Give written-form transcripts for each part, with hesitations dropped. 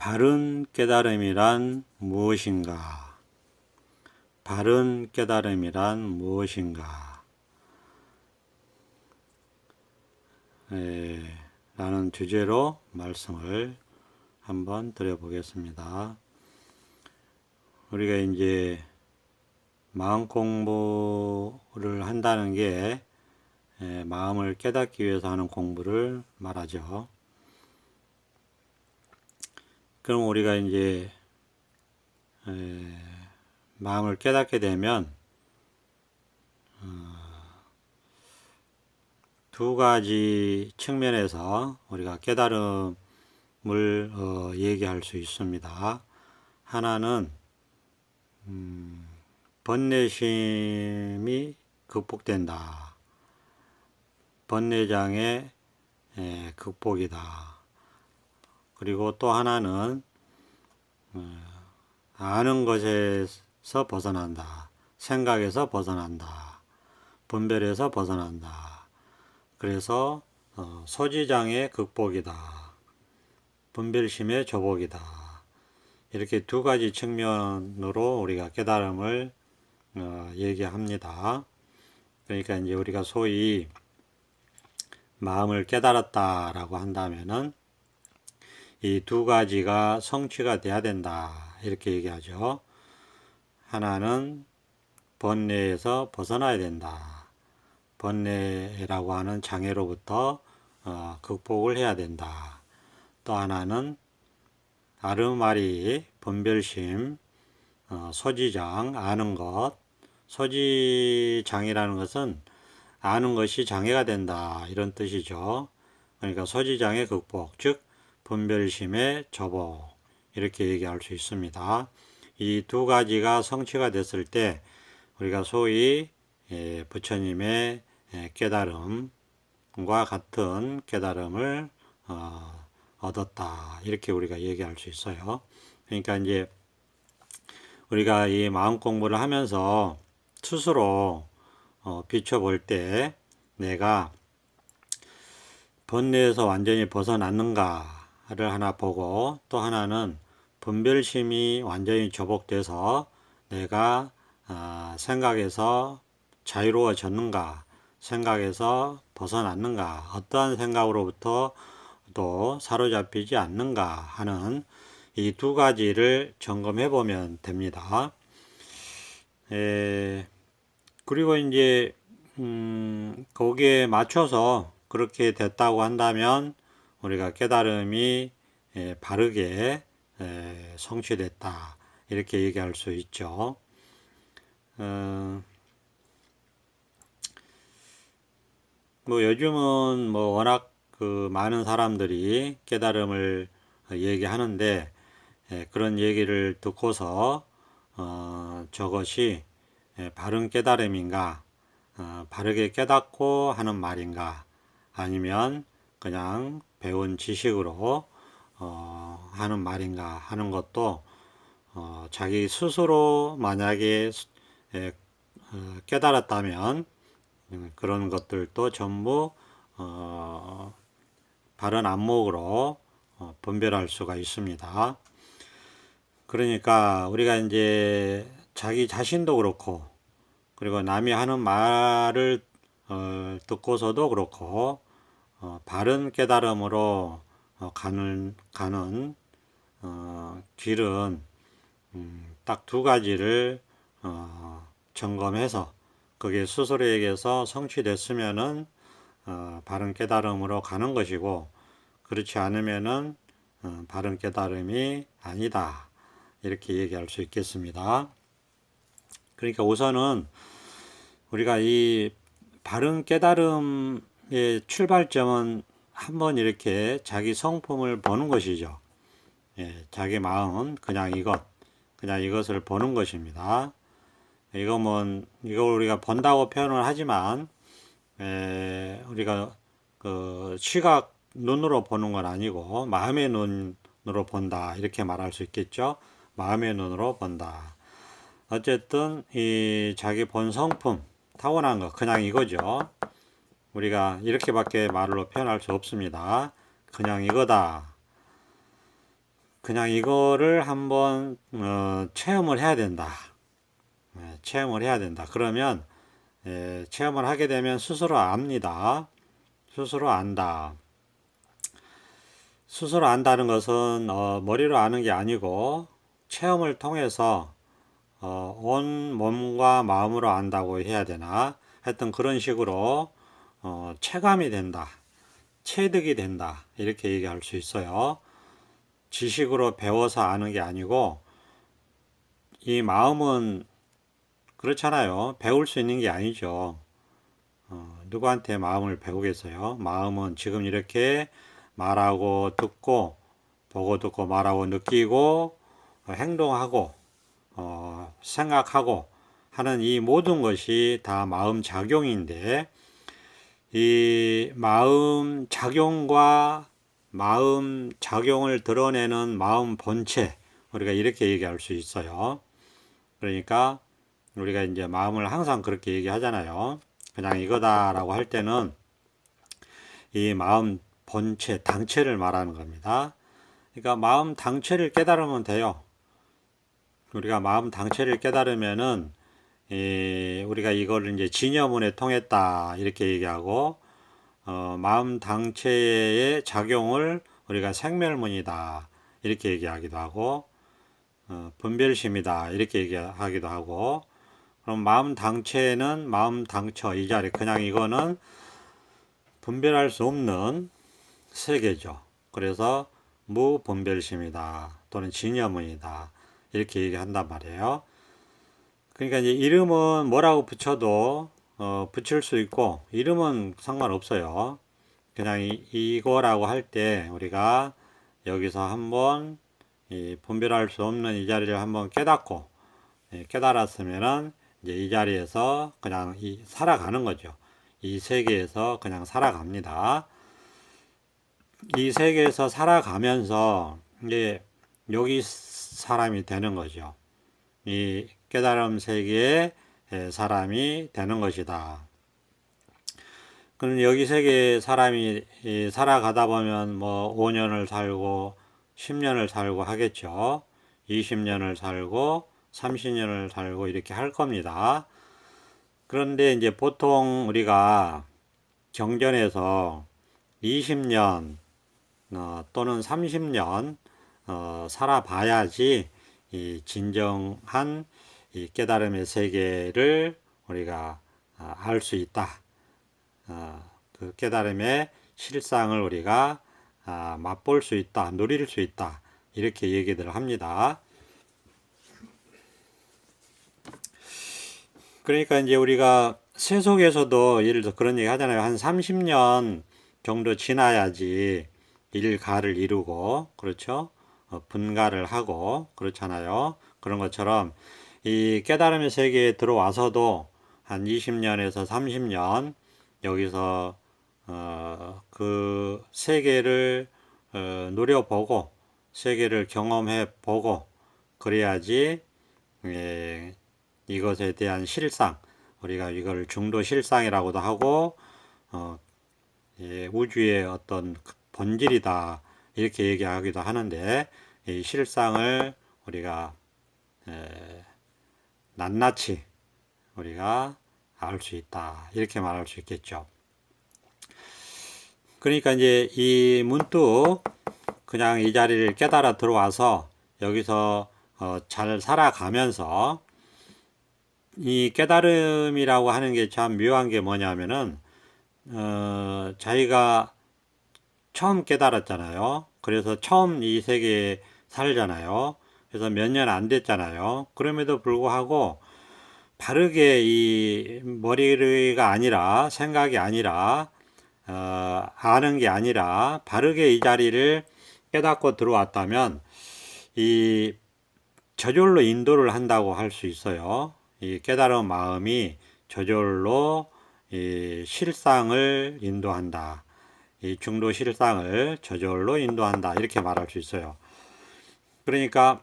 바른 깨달음이란 무엇인가? 바른 깨달음이란 무엇인가? 라는 주제로 말씀을 한번 드려보겠습니다. 우리가 이제 마음 공부를 한다는 게 마음을 깨닫기 위해서 하는 공부를 말하죠. 그럼 우리가 이제 마음을 깨닫게 되면 두 가지 측면에서 우리가 깨달음을 얘기할 수 있습니다. 하나는 번뇌심이 극복된다. 번뇌장의 극복이다. 그리고 또 하나는 아는 것에서 벗어난다. 생각에서 벗어난다. 분별에서 벗어난다. 그래서 소지장의 극복이다. 분별심의 조복이다. 이렇게 두 가지 측면으로 우리가 깨달음을 얘기합니다. 그러니까 이제 우리가 소위 마음을 깨달았다라고 한다면은 이 두 가지가 성취가 돼야 된다. 이렇게 얘기하죠. 하나는 번뇌에서 벗어나야 된다. 번뇌라고 하는 장애로부터 극복을 해야 된다. 또 하나는 아르마리, 분별심, 소지장, 아는 것. 소지장이라는 것은 아는 것이 장애가 된다. 이런 뜻이죠. 그러니까 소지장의 극복, 즉 분별심의 조복. 이렇게 얘기할 수 있습니다. 이 두 가지가 성취가 됐을 때 우리가 소위 부처님의 깨달음과 같은 깨달음을 얻었다. 이렇게 우리가 얘기할 수 있어요. 그러니까 이제 우리가 이 마음 공부를 하면서 스스로 비춰볼 때 내가 번뇌에서 완전히 벗어났는가를 하나 보고, 또 하나는 분별심이 완전히 조복돼서 내가 생각에서 자유로워졌는가, 생각에서 벗어났는가, 어떠한 생각으로부터 또 사로잡히지 않는가 하는 이 두 가지를 점검해 보면 됩니다. 그리고 이제 거기에 맞춰서 그렇게 됐다고 한다면 우리가 깨달음이 바르게 성취됐다. 이렇게 얘기할 수 있죠. 뭐 요즘은 뭐 워낙 그 많은 사람들이 깨달음을 얘기하는데 그런 얘기를 듣고서 저것이 바른 깨달음인가, 바르게 깨닫고 하는 말인가, 아니면 그냥 배운 지식으로 하는 말인가 하는 것도 자기 스스로 만약에 깨달았다면 그런 것들도 전부 바른 안목으로 분별할 수가 있습니다. 그러니까 우리가 이제 자기 자신도 그렇고, 그리고 남이 하는 말을 듣고서도 그렇고, 바른 깨달음으로 가는 길은 딱 두 가지를 점검해서 그게 스스로에게서 성취됐으면은 바른 깨달음으로 가는 것이고, 그렇지 않으면은 바른 깨달음이 아니다. 이렇게 얘기할 수 있겠습니다. 그러니까 우선은 우리가 이 바른 깨달음의 출발점은 한번 이렇게 자기 성품을 보는 것이죠. 자기 마음은 그냥 이것을 보는 것입니다. 이걸 우리가 본다고 표현을 하지만, 우리가 그 시각 눈으로 보는 건 아니고 마음의 눈으로 본다. 이렇게 말할 수 있겠죠. 마음의 눈으로 본다. 어쨌든 이 자기 본 성품, 타고난 거 그냥 이거죠. 우리가 이렇게밖에 말로 표현할 수 없습니다. 그냥 이거다. 그냥 이거를 한번 체험을 해야 된다. 체험을 해야 된다. 그러면 체험을 하게 되면 스스로 압니다. 스스로 안다. 스스로 안다는 것은 머리로 아는 게 아니고 체험을 통해서 온 몸과 마음으로 안다고 해야 되나? 하여튼 그런 식으로 체감이 된다. 체득이 된다. 이렇게 얘기할 수 있어요. 지식으로 배워서 아는 게 아니고 이 마음은 그렇잖아요. 배울 수 있는 게 아니죠. 누구한테 마음을 배우겠어요? 마음은 지금 이렇게 말하고 듣고 보고 듣고 말하고 느끼고 행동하고 생각하고 하는 이 모든 것이 다 마음 작용인데 이 마음 작용과 마음 작용을 드러내는 마음 본체 우리가 이렇게 얘기할 수 있어요. 그러니까 우리가 이제 마음을 항상 그렇게 얘기하잖아요. 그냥 이거다라고 할 때는 이 마음 본체, 당체를 말하는 겁니다. 그러니까 마음 당체를 깨달으면 돼요. 우리가 마음 당체를 깨달으면은 우리가 이거를 이제 진여문에 통했다 이렇게 얘기하고 마음 당체의 작용을 우리가 생멸문이다 이렇게 얘기하기도 하고 분별심이다 이렇게 얘기하기도 하고 그럼 마음 당체는 마음 당처 이 자리 그냥 이거는 분별할 수 없는 세계죠. 그래서 무분별심이다 또는 진여문이다 이렇게 얘기한단 말이에요. 그러니까 이제 이름은 뭐라고 붙여도 붙일 수 있고 이름은 상관없어요. 그냥 이거라고 할 때 우리가 여기서 한번 분별할 수 없는 이 자리를 한번 깨닫고 깨달았으면은 이제 이 자리에서 그냥 살아가는 거죠. 이 세계에서 그냥 살아갑니다. 이 세계에서 살아가면서 이제 여기 사람이 되는 거죠. 이 깨달음 세계의 사람이 되는 것이다. 그럼 여기 세계에 사람이 살아가다 보면 뭐 5년을 살고 10년을 살고 하겠죠. 20년을 살고 30년을 살고 이렇게 할 겁니다. 그런데 이제 보통 우리가 경전에서 20년 또는 30년 살아봐야지 이 진정한 이 깨달음의 세계를 우리가 알 수 있다. 그 깨달음의 실상을 우리가 맛볼 수 있다, 누릴 수 있다 이렇게 얘기들 합니다. 그러니까 이제 우리가 세속에서도 예를 들어 그런 얘기 하잖아요. 한 30년 정도 지나야지 일가를 이루고 그렇죠? 분가를 하고 그렇잖아요. 그런 것처럼 이 깨달음의 세계에 들어와서도 한 20년에서 30년 여기서 그 세계를 누려보고 세계를 경험해 보고 그래야지 이것에 대한 실상 우리가 이걸 중도 실상이라고도 하고 우주의 어떤 본질이다 이렇게 얘기하기도 하는데 이 실상을 우리가 낱낱이 우리가 알 수 있다 이렇게 말할 수 있겠죠. 그러니까 이제 이 문득 그냥 이 자리를 깨달아 들어와서 여기서 잘 살아가면서 이 깨달음이라고 하는 게 참 묘한 게 뭐냐면은 자기가 처음 깨달았잖아요. 그래서 처음 이 세계에 살잖아요. 그래서 몇 년 안 됐잖아요. 그럼에도 불구하고 바르게 이 머리가 아니라 생각이 아니라 아는 게 아니라 바르게 이 자리를 깨닫고 들어왔다면 이 저절로 인도를 한다고 할 수 있어요. 이 깨달은 마음이 저절로 이 실상을 인도한다. 이 중도 실상을 저절로 인도한다. 이렇게 말할 수 있어요. 그러니까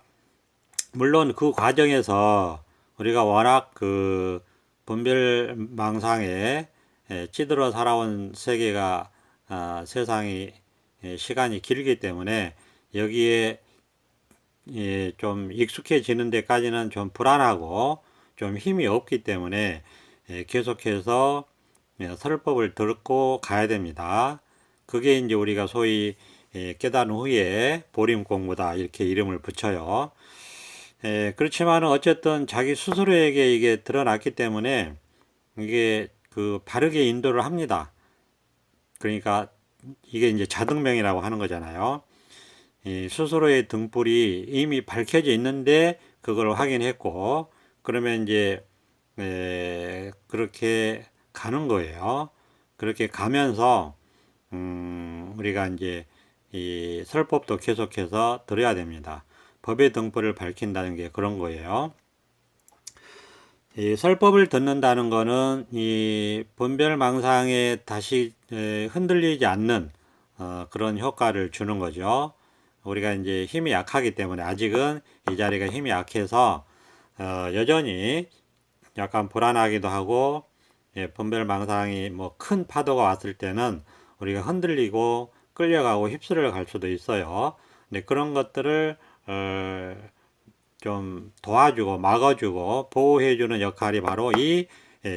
물론 그 과정에서 우리가 워낙 그 분별망상에 찌들어 살아온 세계가 세상이 시간이 길기 때문에 여기에 좀 익숙해지는 데까지는 좀 불안하고 좀 힘이 없기 때문에 계속해서 설법을 듣고 가야 됩니다. 그게 이제 우리가 소위 깨달은 후에 보림 공부다 이렇게 이름을 붙여요. 그렇지만은 어쨌든 자기 스스로에게 이게 드러났기 때문에 이게 그 바르게 인도를 합니다. 그러니까 이게 이제 자등명이라고 하는 거잖아요. 이 스스로의 등불이 이미 밝혀져 있는데 그걸 확인했고 그러면 이제 그렇게 가는 거예요. 그렇게 가면서 우리가 이제 이 설법도 계속해서 들어야 됩니다. 법의 등불을 밝힌다는 게 그런 거예요. 이 설법을 듣는다는 거는 이 분별망상에 다시 흔들리지 않는 그런 효과를 주는 거죠. 우리가 이제 힘이 약하기 때문에 아직은 이 자리가 힘이 약해서 여전히 약간 불안하기도 하고 분별망상이 뭐 큰 파도가 왔을 때는 우리가 흔들리고 끌려가고 휩쓸려 갈 수도 있어요. 근데 그런 것들을 좀 도와주고 막아주고 보호해주는 역할이 바로 이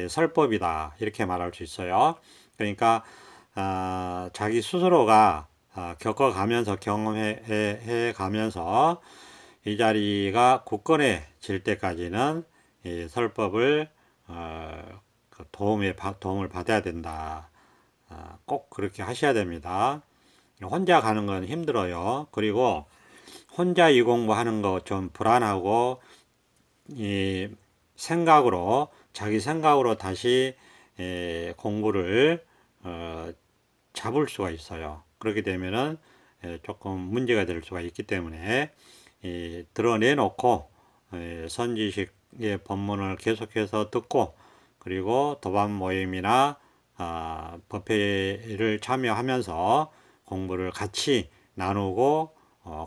설법이다 이렇게 말할 수 있어요. 그러니까 자기 스스로가 겪어가면서 경험해 가면서 이 자리가 굳건해질 때까지는 이 설법을 그 도움을 받아야 된다. 꼭 그렇게 하셔야 됩니다. 혼자 가는 건 힘들어요. 그리고 혼자 이 공부하는 거 좀 불안하고 이 생각으로 자기 생각으로 다시 공부를 잡을 수가 있어요. 그렇게 되면은 조금 문제가 될 수가 있기 때문에 드러내놓고 선지식의 법문을 계속해서 듣고 그리고 도반 모임이나 법회를 참여하면서 공부를 같이 나누고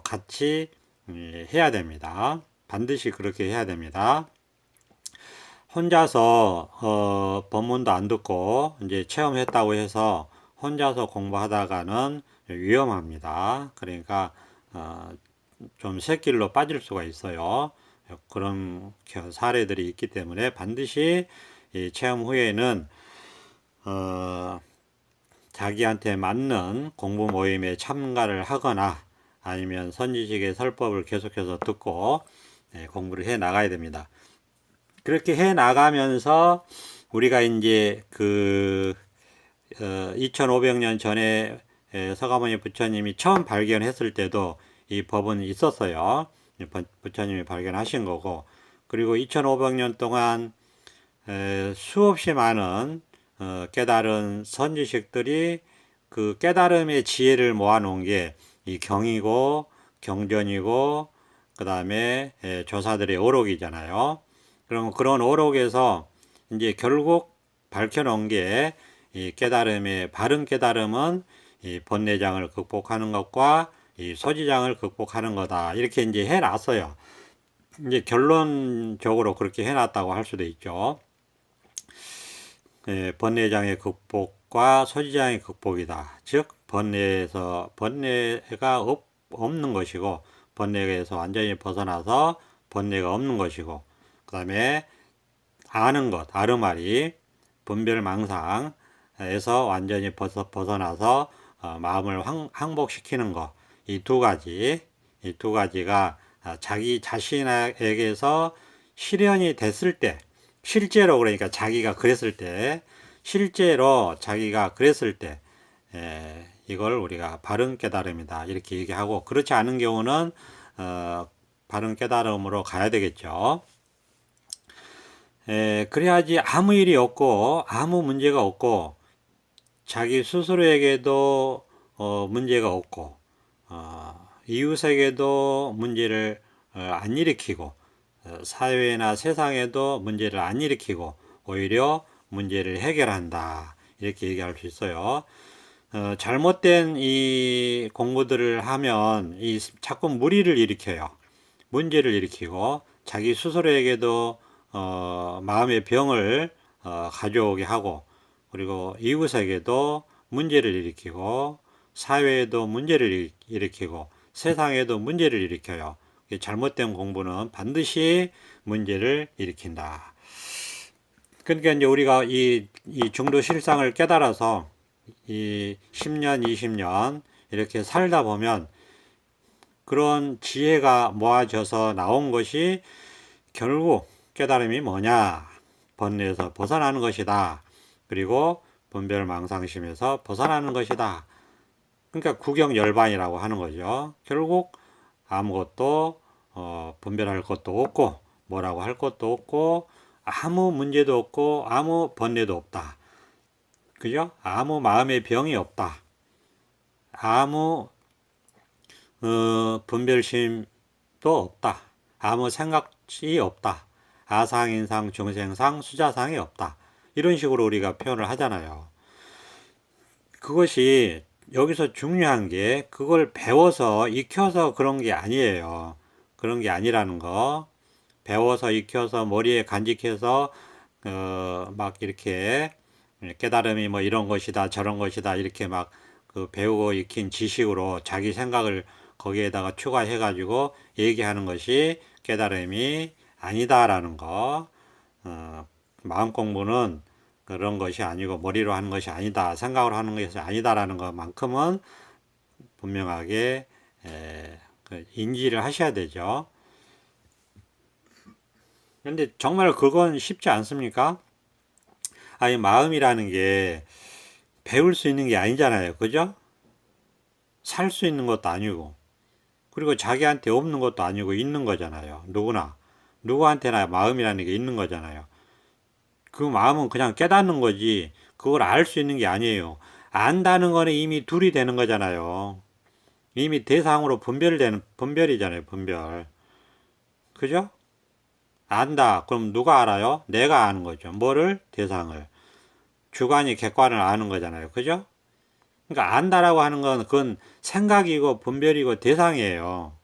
같이 해야 됩니다. 반드시 그렇게 해야 됩니다. 혼자서 법문도 안 듣고 이제 체험했다고 해서 혼자서 공부하다가는 위험합니다. 그러니까 좀 새길로 빠질 수가 있어요. 그런 사례들이 있기 때문에 반드시 이 체험 후에는 자기한테 맞는 공부 모임에 참가를 하거나 아니면 선지식의 설법을 계속해서 듣고 공부를 해 나가야 됩니다. 그렇게 해 나가면서 우리가 이제 그 2500년 전에 서가모니 부처님이 처음 발견했을 때도 이 법은 있었어요. 부처님이 발견하신 거고 그리고 2500년 동안 수없이 많은 깨달은 선지식들이 그 깨달음의 지혜를 모아놓은 게 이 경이고 경전이고 그 다음에 조사들의 오록이잖아요. 그럼 그런 오록에서 이제 결국 밝혀놓은 게 이 깨달음의 바른 깨달음은 이 번뇌장을 극복하는 것과 이 소지장을 극복하는 거다 이렇게 이제 해놨어요. 이제 결론적으로 그렇게 해놨다고 할 수도 있죠. 번뇌장의 극복과 소지장의 극복이다. 즉 번뇌가 없는 것이고 번뇌에서 완전히 벗어나서 번뇌가 없는 것이고 그 다음에 아는 것, 아르마리, 분별망상에서 완전히 벗어나서 마음을 항복시키는 것, 이 두 가지가 자기 자신에게서 실현이 됐을 때, 실제로 그러니까 자기가 그랬을 때, 이걸 우리가 바른 깨달음이다 이렇게 얘기하고 그렇지 않은 경우는 바른 깨달음으로 가야 되겠죠. 그래야지 아무 일이 없고 아무 문제가 없고 자기 스스로에게도 문제가 없고 이웃에게도 문제를 안 일으키고 사회나 세상에도 문제를 안 일으키고 오히려 문제를 해결한다 이렇게 얘기할 수 있어요. 잘못된 이 공부들을 하면 자꾸 무리를 일으켜요. 문제를 일으키고 자기 스스로에게도 마음의 병을 가져오게 하고 그리고 이웃에게도 문제를 일으키고 사회에도 문제를 일으키고 세상에도 문제를 일으켜요. 잘못된 공부는 반드시 문제를 일으킨다. 그러니까 이제 우리가 이 중도 실상을 깨달아서 이 10년, 20년 이렇게 살다 보면 그런 지혜가 모아져서 나온 것이 결국 깨달음이 뭐냐? 번뇌에서 벗어나는 것이다. 그리고 분별망상심에서 벗어나는 것이다. 그러니까 구경열반이라고 하는 거죠. 결국 아무것도 분별할 것도 없고 뭐라고 할 것도 없고 아무 문제도 없고 아무 번뇌도 없다. 그죠? 아무 마음의 병이 없다. 아무 분별심도 없다. 아무 생각이 없다. 아상인상, 중생상, 수자상이 없다. 이런 식으로 우리가 표현을 하잖아요. 그것이 여기서 중요한 게 그걸 배워서 익혀서 그런 게 아니에요. 그런 게 아니라는 거. 배워서 익혀서 머리에 간직해서 막 이렇게 깨달음이 뭐 이런 것이다 저런 것이다 이렇게 막 그 배우고 익힌 지식으로 자기 생각을 거기에다가 추가해 가지고 얘기하는 것이 깨달음이 아니다라는 거. 마음 공부는 그런 것이 아니고 머리로 하는 것이 아니다 생각으로 하는 것이 아니다라는 것만큼은 분명하게 인지를 하셔야 되죠. 근데 정말 그건 쉽지 않습니까? 아니 마음이라는 게 배울 수 있는 게 아니잖아요. 그죠? 살 수 있는 것도 아니고 그리고 자기한테 없는 것도 아니고 있는 거잖아요. 누구한테나 마음이라는 게 있는 거잖아요. 그 마음은 그냥 깨닫는 거지 그걸 알 수 있는 게 아니에요. 안다는 거는 이미 둘이 되는 거잖아요. 이미 대상으로 분별이잖아요. 분별. 그죠? 안다. 그럼 누가 알아요? 내가 아는 거죠. 뭐를? 대상을. 주관이 객관을 아는 거잖아요. 그죠? 그러니까 안다라고 하는 건 그건 생각이고 분별이고 대상이에요.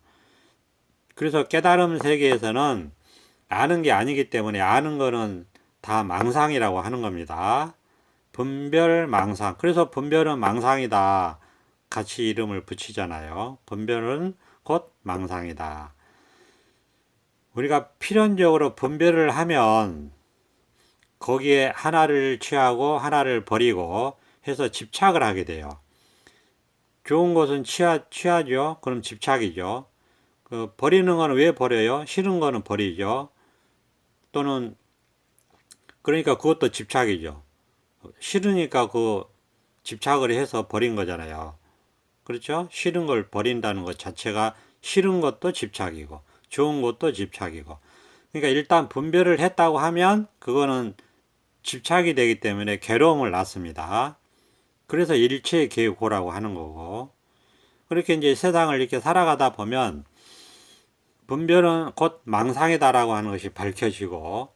그래서 깨달음 세계에서는 아는 게 아니기 때문에 아는 거는 다 망상이라고 하는 겁니다. 분별 망상. 그래서 분별은 망상이다. 같이 이름을 붙이잖아요. 분별은 곧 망상이다. 우리가 필연적으로 분별을 하면 거기에 하나를 취하고 하나를 버리고 해서 집착을 하게 돼요. 좋은 것은 취하죠. 그럼 집착이죠. 버리는 거는 왜 버려요? 싫은 거는 버리죠. 또는 그러니까 그것도 집착이죠. 싫으니까 그 집착을 해서 버린 거잖아요. 그렇죠? 싫은 걸 버린다는 것 자체가 싫은 것도 집착이고 좋은 것도 집착이고 그러니까 일단 분별을 했다고 하면 그거는 집착이 되기 때문에 괴로움을 낳습니다. 그래서 일체계고라고 하는 거고 그렇게 이제 세상을 이렇게 살아가다 보면 분별은 곧 망상이다라고 하는 것이 밝혀지고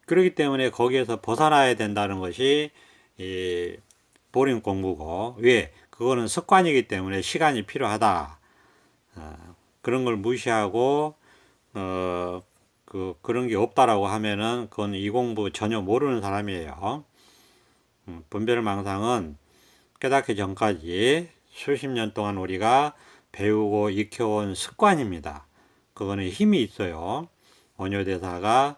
그렇기 때문에 거기에서 벗어나야 된다는 것이 이 보림 공부고 왜? 그거는 습관이기 때문에 시간이 필요하다. 그런 걸 무시하고 그런 게 없다라고 하면은 그건 이 공부 전혀 모르는 사람이에요. 분별망상은 깨닫기 전까지 수십 년 동안 우리가 배우고 익혀온 습관입니다. 그거는 힘이 있어요. 원효대사가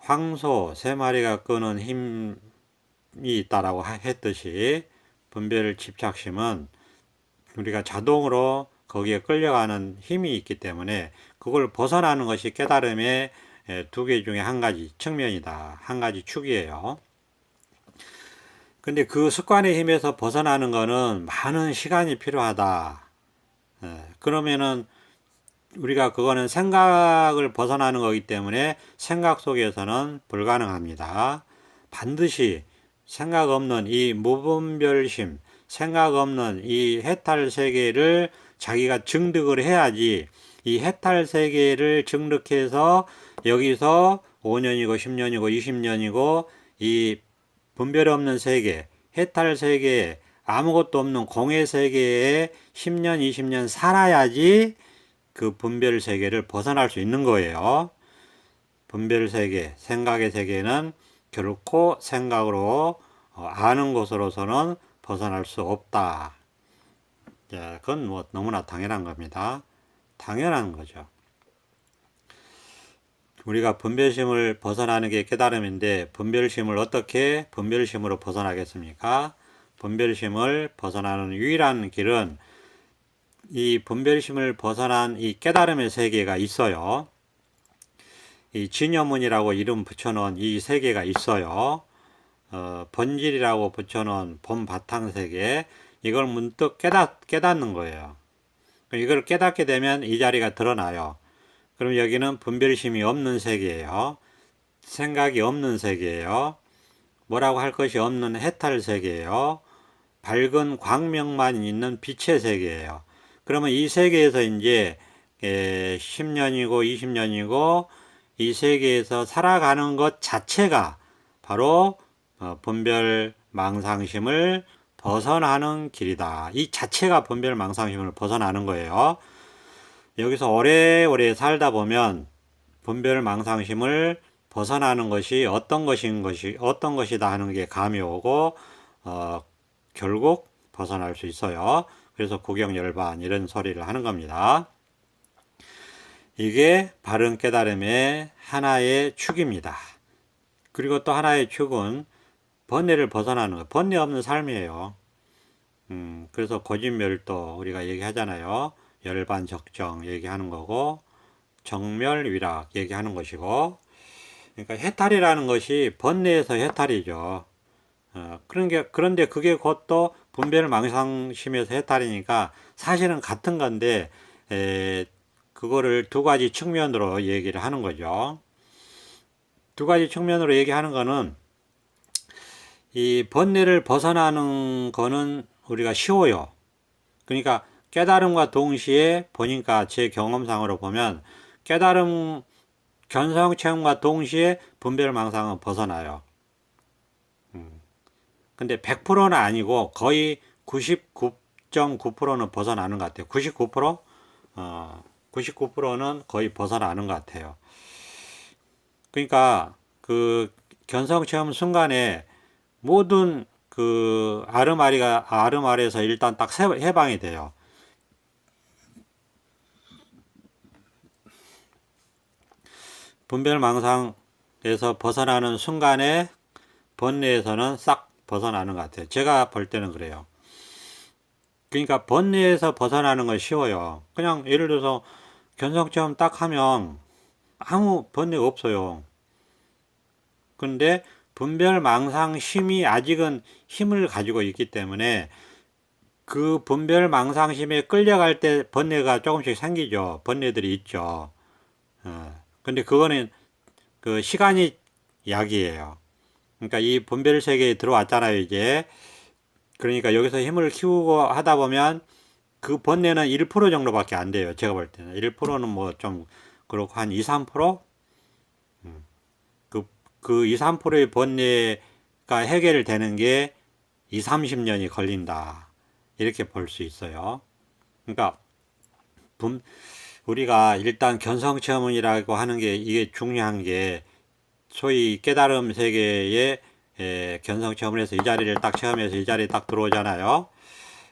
황소 세 마리가 끄는 힘이 있다라고 했듯이 분별 집착심은 우리가 자동으로 거기에 끌려가는 힘이 있기 때문에 그걸 벗어나는 것이 깨달음의 두 개 중에 한 가지 측면이다. 한 가지 축이에요. 근데 그 습관의 힘에서 벗어나는 거는 많은 시간이 필요하다. 그러면은 우리가 그거는 생각을 벗어나는 거기 때문에 생각 속에서는 불가능합니다. 반드시 생각 없는 이 무분별심, 생각 없는 이 해탈 세계를 자기가 증득을 해야지 이 해탈 세계를 증득해서 여기서 5년이고 10년이고 20년이고 이 분별 없는 세계, 해탈 세계에 아무것도 없는 공의 세계에 10년, 20년 살아야지 그 분별 세계를 벗어날 수 있는 거예요. 분별 세계, 생각의 세계는 결코 생각으로 아는 것으로서는 벗어날 수 없다. 그건 뭐 너무나 당연한 겁니다. 당연한 거죠. 우리가 분별심을 벗어나는 게 깨달음인데 분별심을 어떻게 분별심으로 벗어나겠습니까? 분별심을 벗어나는 유일한 길은 이 분별심을 벗어난 이 깨달음의 세계가 있어요. 이 진여문이라고 이름 붙여놓은 이 세계가 있어요. 번질이라고 붙여놓은 본바탕 세계, 이걸 문득 깨닫는 거예요. 이걸 깨닫게 되면 이 자리가 드러나요. 그럼 여기는 분별심이 없는 세계예요. 생각이 없는 세계예요. 뭐라고 할 것이 없는 해탈 세계예요. 밝은 광명만 있는 빛의 세계예요. 그러면 이 세계에서 이제 10년이고 20년이고 이 세계에서 살아가는 것 자체가 바로 분별 망상심을 벗어나는 길이다. 이 자체가 분별 망상심을 벗어나는 거예요. 여기서 오래오래 살다 보면 분별 망상심을 벗어나는 것이 어떤 것이다 하는 게 감이 오고 결국 벗어날 수 있어요. 그래서 구경열반 이런 소리를 하는 겁니다. 이게 바른 깨달음의 하나의 축입니다. 그리고 또 하나의 축은 번뇌를 벗어나는 거, 번뇌 없는 삶이에요. 그래서 고진멸도 우리가 얘기하잖아요. 열반적정 얘기하는 거고 정멸위락 얘기하는 것이고, 그러니까 해탈이라는 것이 번뇌에서 해탈이죠. 그런데 그게 곧 또 분별망상심에서 해탈이니까 사실은 같은 건데 그거를 두 가지 측면으로 얘기를 하는 거죠. 두 가지 측면으로 얘기하는 거는 이 번뇌를 벗어나는 거는 우리가 쉬워요. 그러니까 깨달음과 동시에 보니까 제 경험상으로 보면 깨달음 견성체험과 동시에 분별망상은 벗어나요. 근데 100%는 아니고 거의 99.9%는 벗어나는 것 같아요. 99%? 99%는 거의 벗어나는 것 같아요. 그러니까 그 견성체험 순간에 모든 그 아르마리에서 일단 딱 해방이 돼요. 분별망상에서 벗어나는 순간에 번뇌에서는 싹 벗어나는 것 같아요. 제가 볼 때는 그래요. 그러니까 번뇌에서 벗어나는 건 쉬워요. 그냥 예를 들어서 견성체험 딱 하면 아무 번뇌가 없어요. 그런데 분별망상심이 아직은 힘을 가지고 있기 때문에 그 분별망상심에 끌려갈 때 번뇌가 조금씩 생기죠. 번뇌들이 있죠. 근데 그거는 그 시간이 약이에요. 그러니까 이 분별 세계에 들어왔잖아요, 이제. 그러니까 여기서 힘을 키우고 하다 보면 그 번뇌는 1% 정도밖에 안 돼요. 제가 볼 때는. 1%는 뭐 좀 그렇고 한 2, 3%? 그 2, 3%의 번뇌가 해결되는 게 2, 30년이 걸린다. 이렇게 볼 수 있어요. 그러니까 우리가 일단 견성체험이라고 하는 게 이게 중요한 게 소위 깨달음 세계에 견성체험을 해서 이 자리를 딱 체험해서 이 자리에 딱 들어오잖아요.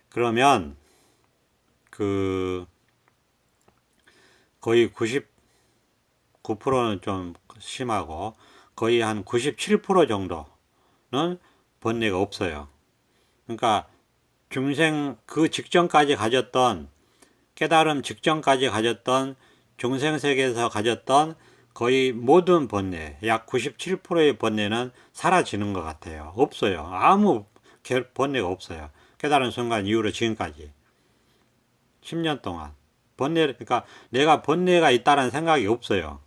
그러면 그 거의 99%는 좀 심하고 거의 한 97% 정도는 번뇌가 없어요. 그러니까 중생 그 직전까지 가졌던 깨달음 직전까지 가졌던 중생 세계에서 가졌던 거의 모든 번뇌, 약 97%의 번뇌는 사라지는 것 같아요. 없어요. 아무 번뇌가 없어요. 깨달은 순간 이후로 지금까지 10년 동안 그러니까 내가 번뇌가 있다는 생각이 없어요.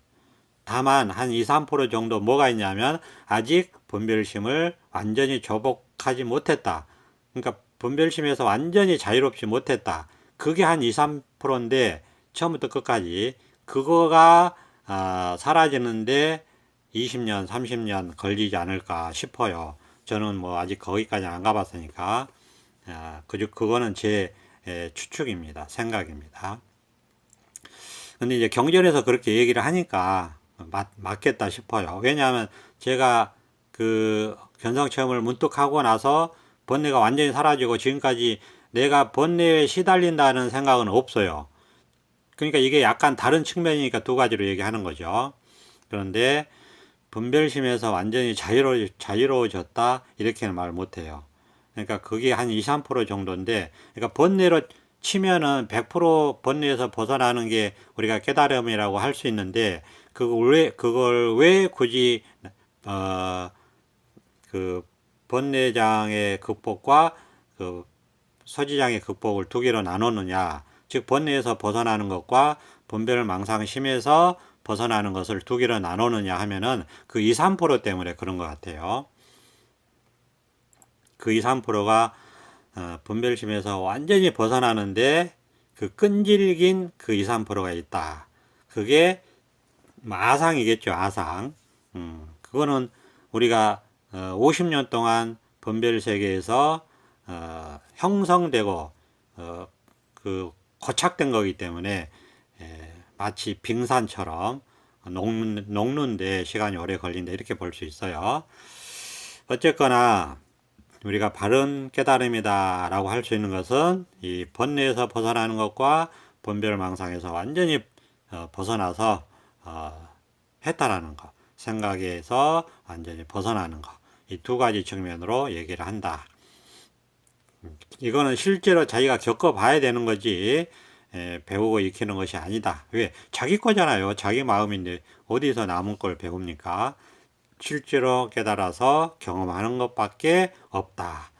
다만 한 2, 3% 정도 뭐가 있냐면 아직 분별심을 완전히 조복하지 못했다. 그러니까 분별심에서 완전히 자유롭지 못했다. 그게 한 2, 3%인데 처음부터 끝까지 그거가 사라지는데 20년, 30년 걸리지 않을까 싶어요. 저는 뭐 아직 거기까지 안 가봤으니까 그거는 제 추측입니다. 생각입니다. 근데 이제 경전에서 그렇게 얘기를 하니까 맞겠다 싶어요. 왜냐하면 제가 그 견성 체험을 문득 하고 나서 번뇌가 완전히 사라지고 지금까지 내가 번뇌에 시달린다는 생각은 없어요. 그러니까 이게 약간 다른 측면이니까 두 가지로 얘기하는 거죠. 그런데 분별심에서 완전히 자유로워졌다 이렇게는 말 못해요. 그러니까 그게 한 2, 3% 정도인데, 그러니까 번뇌로 치면은 100% 번뇌에서 벗어나는 게 우리가 깨달음이라고 할 수 있는데, 그걸 왜 굳이 그 번뇌장의 극복과 그 서지장의 극복을 두 개로 나눴느냐, 즉 번뇌에서 벗어나는 것과 분별망상심에서 벗어나는 것을 두 개로 나누느냐 하면은 그 2, 3% 때문에 그런 것 같아요. 그 2, 3%가 분별심에서 완전히 벗어나는데 그 끈질긴 그 2, 3%가 있다. 그게 아상이겠죠, 아상. 그거는 우리가 50년 동안 분별 세계에서 형성되고 그 고착된 거기 때문에 마치 빙산처럼 녹는데 시간이 오래 걸린다 이렇게 볼 수 있어요. 어쨌거나 우리가 바른 깨달음이다 라고 할 수 있는 것은 이 번뇌에서 벗어나는 것과 분별망상에서 완전히 벗어나서 했다라는 것, 생각에서 완전히 벗어나는 것, 이 두 가지 측면으로 얘기를 한다. 이거는 실제로 자기가 겪어봐야 되는 거지 배우고 익히는 것이 아니다. 왜? 자기 거잖아요. 자기 마음인데 어디서 남은 걸 배웁니까? 실제로 깨달아서 경험하는 것밖에 없다.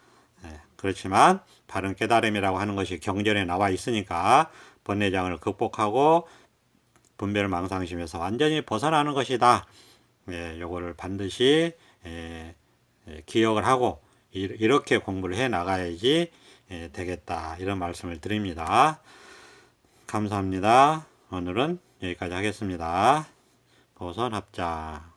그렇지만 바른 깨달음이라고 하는 것이 경전에 나와 있으니까 번뇌장을 극복하고 분별망상심에서 완전히 벗어나는 것이다. 요거를 반드시 기억을 하고 이렇게 공부를 해 나가야지 되겠다. 이런 말씀을 드립니다. 감사합니다. 오늘은 여기까지 하겠습니다. 보선 합작.